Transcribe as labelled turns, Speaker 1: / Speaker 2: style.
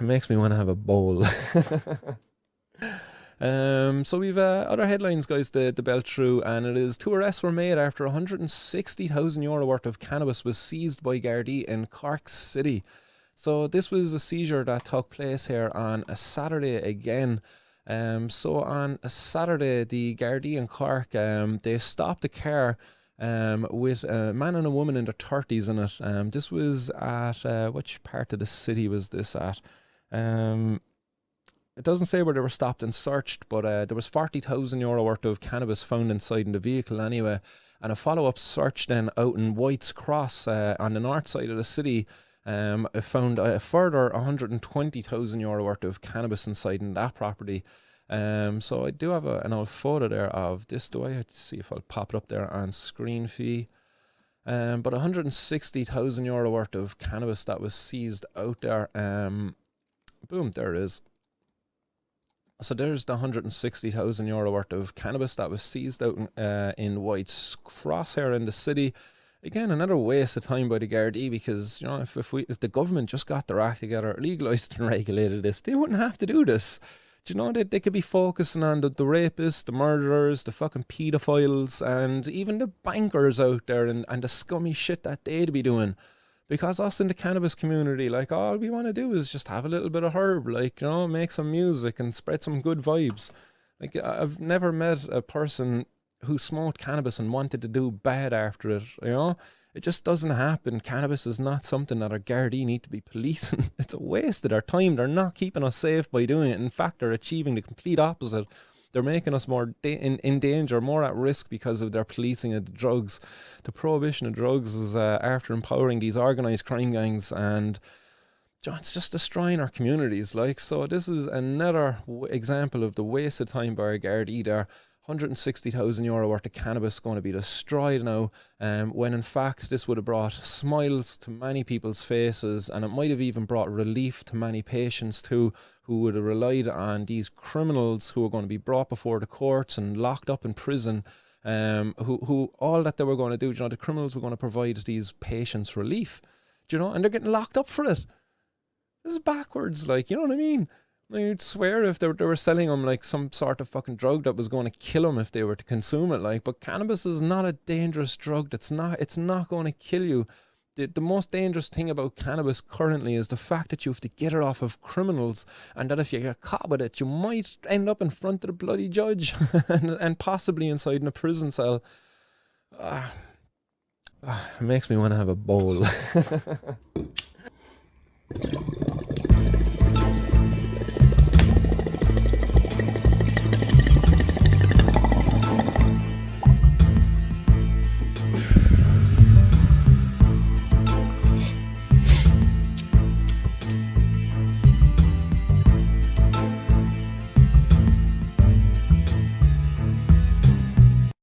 Speaker 1: It makes me want to have a bowl. So we've other headlines, guys, to belt through, and it is 2 arrests were made after €160,000 worth of cannabis was seized by Gardaí in Cork City. So this was a seizure that took place here on a Saturday again. So on a Saturday, the Gardaí in Cork, they stopped a car with a man and a woman in their 30s in it. This was at, which part of the city was this at? It doesn't say where they were stopped and searched, but there was €40,000 worth of cannabis found inside in the vehicle anyway. And a follow-up search then out in White's Cross on the north side of the city, it found a further €120,000 worth of cannabis inside in that property. So I do have an old photo there of this. Do I? Let's see if I'll pop it up there on screen fee. But €160,000 worth of cannabis that was seized out there. Boom, there it is. So there's the €160,000 worth of cannabis that was seized out in White's Cross here in the city. Again, another waste of time by the Gardaí, because you know if the government just got their act together, legalised and regulated this, they wouldn't have to do this. Do you know, they could be focusing on the rapists, the murderers, the fucking paedophiles, and even the bankers out there, and the scummy shit that they'd be doing. Because us in the cannabis community, like, all we want to do is just have a little bit of herb, like, you know, make some music and spread some good vibes. Like, I've never met a person who smoked cannabis and wanted to do bad after it, you know? It just doesn't happen. Cannabis is not something that our Gardaí need to be policing. It's a waste of their time. They're not keeping us safe by doing it. In fact, they're achieving the complete opposite. They're making us more in danger, more at risk because of their policing of the drugs. The prohibition of drugs is after empowering these organised crime gangs, and it's just destroying our communities. Like, so this is another example of the waste of time by our Gardaí there. €160,000 worth of cannabis going to be destroyed now, when in fact this would have brought smiles to many people's faces, and it might have even brought relief to many patients too, who would have relied on these criminals who are going to be brought before the courts and locked up in prison, who all that they were going to do, you know, the criminals were going to provide these patients relief, you know, and they're getting locked up for it. This is backwards, like, you know what I mean? You'd swear if they were selling them like some sort of fucking drug that was going to kill them if they were to consume it, like. But cannabis is not a dangerous drug. It's not going to kill you. The most dangerous thing about cannabis currently is the fact that you have to get it off of criminals, and that if you get caught with it, you might end up in front of the bloody judge and possibly inside in a prison cell. It makes me want to have a bowl.